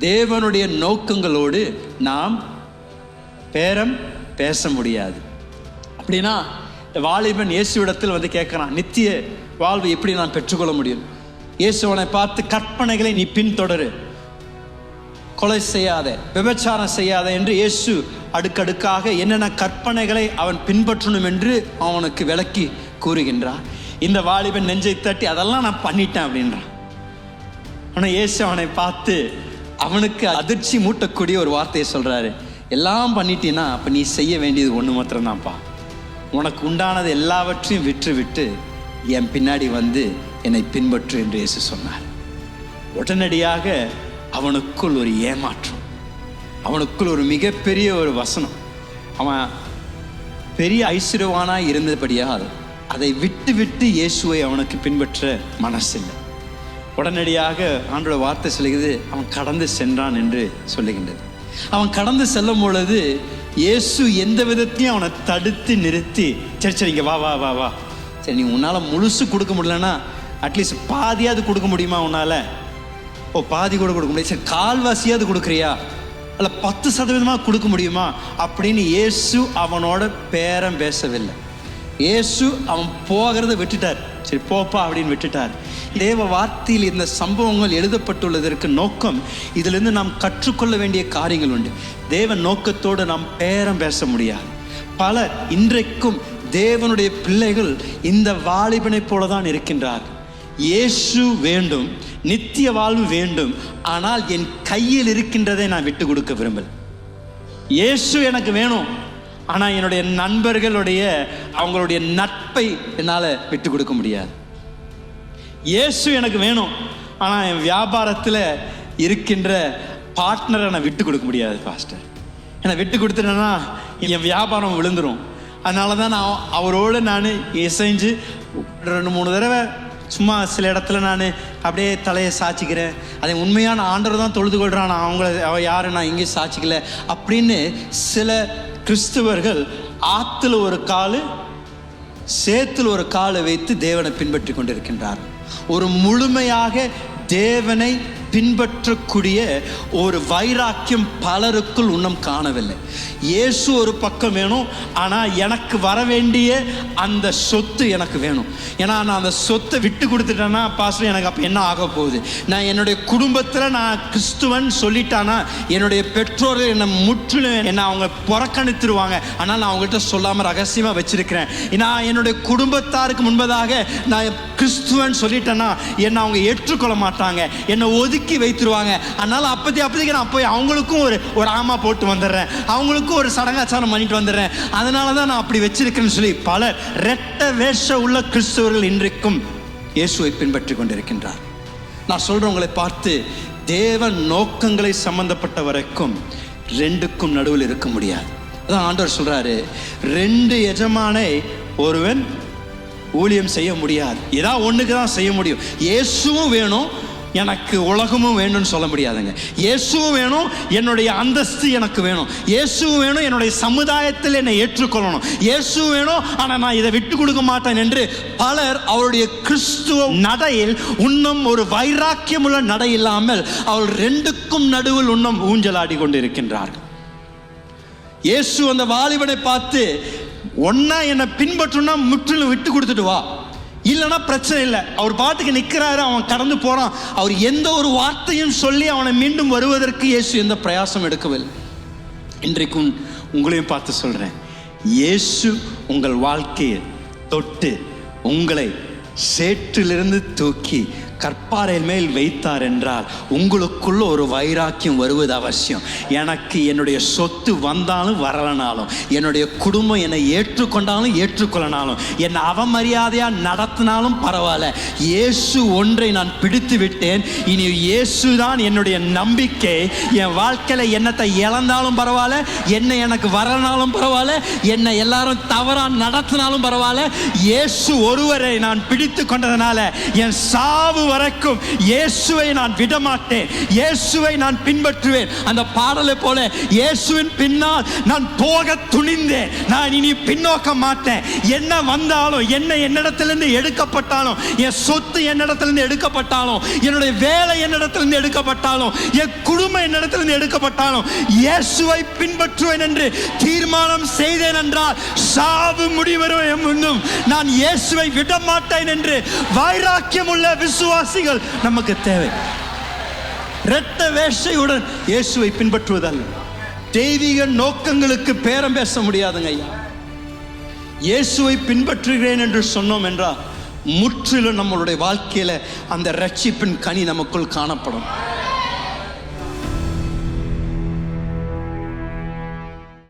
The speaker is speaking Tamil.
தேவனுடைய நோக்கங்களோடு நாம் பேரம் பேச முடியாது. அப்படின்னா இந்த வாலிபன் இயேசுவிடத்தில் வந்து கேட்குறான், நித்திய வாழ்வு எப்படி நான் பெற்றுக்கொள்ள முடியும்? இயேசு அவனை பார்த்து, கற்பனைகளை நீ பின்தொடரு, கொலை செய்யாத, விபச்சாரம் செய்யாத என்று இயேசு அடுக்கடுக்காக என்னென்ன கற்பனைகளை அவன் பின்பற்றணும் என்று அவனுக்கு விளக்கி கூறுகின்றான். இந்த வாலிபன் நெஞ்சை தட்டி, அதெல்லாம் நான் பண்ணிட்டேன் அப்படின்றான். ஆனால் இயேசு அவனை பார்த்து அவனுக்கு அதிர்ச்சி மூட்டக்கூடிய ஒரு வார்த்தையை சொல்றாரு. எல்லாம் பண்ணிட்டீன்னா அப்ப நீ செய்ய வேண்டியது ஒண்ணு மாத்திரம்தான்ப்பா. உனக்கு உண்டானது எல்லாவற்றையும் விட்டு என் பின்னாடி வந்து என்னை பின்பற்று என்று இயேசு சொன்னார். உடனடியாக அவனுக்குள் ஒரு ஏமாற்றம், அவனுக்குள் ஒரு மிகப்பெரிய ஒரு வசனம். அவன் பெரிய ஐஸ்வர்யவானாய் இருந்தபடியால் அதை விட்டு இயேசுவை அவனுக்கு பின்பற்ற மனசில்லை. உடனடியாக ஆண்டோட வார்த்தை சொல்லுகிறது, அவன் கடந்து சென்றான் என்று சொல்லுகின்றது. அவன் கடந்து செல்லும் பொழுது இயேசு எந்த விதத்தையும் அவனை தடுத்து நிறுத்தி, சரி இங்கே வா வா வா வா, சரி நீ உன்னால் முழுசு கொடுக்க முடியலன்னா அட்லீஸ்ட் பாதியாவது கொடுக்க முடியுமா உன்னால்? பாதி கூட கொடுக்க முடியாது, சரி கால்வாசியாவது கொடுக்குறியா, அல்ல 10% கொடுக்க முடியுமா அப்படின்னு இயேசு அவனோட பேரம் பேசவில்லை. இயேசு அவன் போகிறத விட்டுட்டார். சரி போப்பா அப்படின்னு விட்டுட்டார். தேவ வார்த்தையில் இந்த சம்பவங்கள் எழுதப்பட்டுள்ளதற்கு நோக்கம், இதிலிருந்து நாம் கற்றுக்கொள்ள வேண்டிய காரியங்கள் உண்டு. தேவ நோக்கத்தோடு நாம் பேரம் பேச முடியாது. பலர் இன்றைக்கும் தேவனுடைய பிள்ளைகள் இந்த வாலிபனை போலதான் இருக்கின்றார். இயேசு வேண்டும், நித்திய வாழ்வு வேண்டும், ஆனால் என் கையில் இருக்கின்றதை நான் விட்டு கொடுக்க விரும்பல. இயேசு எனக்கு வேணும், ஆனால் என்னுடைய நண்பர்களுடைய அவங்களுடைய நட்பை என்னால் விட்டு கொடுக்க முடியாது. இயேசு எனக்கு வேணும், ஆனால் என் வியாபாரத்தில் இருக்கின்ற பார்ட்னரை நான் விட்டு கொடுக்க முடியாது பாஸ்டர். என்னை விட்டு கொடுத்துட்டேன்னா என் வியாபாரம் விழுந்துடும். அதனால தான் நான் அவரோடு நான் இசைஞ்சு 2-3 தடவை சும்மா சில இடத்துல நான் அப்படியே தலையை சாட்சிக்கிறேன். அதை உண்மையான ஆண்டவர் தான் தொழுது கொள்கிறான், அவ யாரு நான் இங்கே சாட்சிக்கல அப்படின்னு சில கிறிஸ்துவர்கள் ஆத்துல ஒரு காலு சேத்துல ஒரு காலை வைத்து தேவனை பின்பற்றி கொண்டிருக்கின்றார். ஒரு முழுமையாக தேவனை பின்பற்றக்கூடிய ஒரு வைராக்கியம் பலருக்குள் இன்னும் காணவில்லை. இயேசு ஒரு பக்கம் வேணும், ஆனால் எனக்கு வர வேண்டிய அந்த சொத்து எனக்கு வேணும். ஏன்னா நான் அந்த சொத்தை விட்டு கொடுத்துட்டேன்னா பாஸ்டர் எனக்கு அப்போ என்ன ஆக போகுது? நான் என்னுடைய குடும்பத்தில் நான் கிறிஸ்துவன் சொல்லிட்டானா என்னுடைய பெற்றோர்கள் என்னை முற்றிலும் என்னை அவங்க புறக்கணித்துருவாங்க. ஆனால் நான் அவங்கள்ட்ட சொல்லாமல் ரகசியமாக வச்சிருக்கிறேன். நான் என்னுடைய குடும்பத்தாருக்கு முன்பதாக நான் கிறிஸ்துவன் சொல்லிட்டேன்னா என்னை அவங்க ஏற்றுக்கொள்ள மாட்டாங்க, என்னை ஒதுக்கி வைத்துருவாங்க. அதனால அப்போதைக்கு நான் போய் அவங்களுக்கும் ஒரு ஆமா போட்டு வந்துடுறேன், அவங்களுக்கும் ஒரு சடங்காச்சாரம் பண்ணிட்டு வந்துடுறேன். அதனால தான் நான் அப்படி வச்சிருக்கேன்னு சொல்லி பல ரெட்ட வேஷ உள்ள கிறிஸ்தவர்கள் இன்றைக்கும் இயேசுவை பின்பற்றி கொண்டிருக்கின்றார். நான் சொல்றவங்களை பார்த்து, தேவ நோக்கங்களை சம்பந்தப்பட்ட வரைக்கும் ரெண்டுக்கும் நடுவில் இருக்க முடியாது. அதான் ஆண்டவர் சொல்றாரு, 2 எஜமானை ஒருவன் ஊழியம் செய்ய முடியாது. ஏதாவது ஒண்ணுக்கு தான் செய்ய முடியும். இயேசுவும் வேணும், எனக்கு உலகமும் வேணும்னு சொல்ல முடியாதுங்க. இயேசுவும் வேணும், என்னுடைய அந்தஸ்து எனக்கு வேணும். இயேசுவும் வேணும், என்னுடைய சமுதாயத்தில் என்னை ஏற்றுக்கொள்ளணும். இயேசு வேணும், ஆனால் நான் இதை விட்டு கொடுக்க மாட்டேன் என்று பலர் அவருடைய கிறிஸ்துவ நடையில் இன்னும் ஒரு வைராக்கியமுள்ள நடை இல்லாமல் அவள் 2க்கும் நடுவில் இன்னும் ஊஞ்சலாடி கொண்டு இருக்கின்றார்கள். இயேசு அந்த வாலிபனை பார்த்து, ஒன்னா என்னை பின்பற்றுனா முற்றிலும் விட்டு கொடுத்துட்டு வா, இல்லைன்னா பிரச்சனை இல்லை. அவர் பாட்டுக்கு நிற்கிறாரு, அவன் கடந்து போறான். அவர் எந்த ஒரு வார்த்தையும் சொல்லி அவனை மீண்டும் வருவதற்கு இயேசு எந்த பிரயாசம் எடுக்கவில்லை. இன்றைக்கும் உங்களையும் பார்த்து சொல்றேன், இயேசு உங்கள் வாழ்க்கையை தொட்டு உங்களை சேற்றிலிருந்து தூக்கி கற்பாறையில் மேல் வைத்தார் என்றால் உங்களுக்குள்ள ஒரு வைராக்கியம் வருவது அவசியம். எனக்கு என்னுடைய சொத்து வந்தாலும் வரலனாலும், என்னுடைய குடும்பம் என்னை ஏற்றுக்கொண்டாலும் ஏற்றுக்கொள்ளனாலும், என்னை அவமரியாதையா நடத்தினாலும் பரவாயில்ல, இயேசு ஒன்றை நான் பிடித்து விட்டேன், இனி இயேசு தான் என்னுடைய நம்பிக்கை. என் வாழ்க்கையில என்னத்தை இழந்தாலும் பரவாயில்ல, என்னை எனக்கு வரலனாலும் பரவாயில்ல, என்னை எல்லாரும் தவறா நடத்தினாலும் பரவாயில்ல, இயேசு ஒருவரை நான் பிடித்து கொண்டதனால என் சாவு வரைக்கும் இயேசுவை நான் விடமாட்டேன், இயேசுவை நான் பின்பற்றுவேன். அந்த பாடலை போல இயேசுவின் பின்னால் நான் போக துணிந்தேன். நான் இனி பின்னோக்க மாட்டேன். என்ன வந்தாலும், என்ன என்னிடத்திலிருந்து எடுக்கப்பட்டாலும், என் சொத்து என்னிடத்திலிருந்து எடுக்கப்பட்டாலும், என்னுடைய வேலை என்னிடத்திலிருந்து எடுக்கப்பட்டாலும், என் குடும்பம் என்னிடத்திலிருந்து எடுக்கப்பட்டாலும், இயேசுவை பின்பற்றுவேன் என்று தீர்மானம் செய்தேன் என்றால் சாவு முடிவரும் முன்னும் நான் இயேசுவை விட மாட்டேன் என்று வைராக்கியம் உள்ள விசுவாசிகள் நமக்கு தேவை. இரட்ட வேஷையுடன் இயேசுவை பின்பற்றுவதல்ல. தெய்வீக நோக்கங்களுக்கு பேரம் பேச முடியாதுங்க ஐயா. இயேசுவை பின்பற்றுகிறேன் என்று சொன்னோம் என்றால் முற்றிலும் நம்மளுடைய வாழ்க்கையில அந்த ரட்சிப்பின் கனி நமக்குள் காணப்படும்.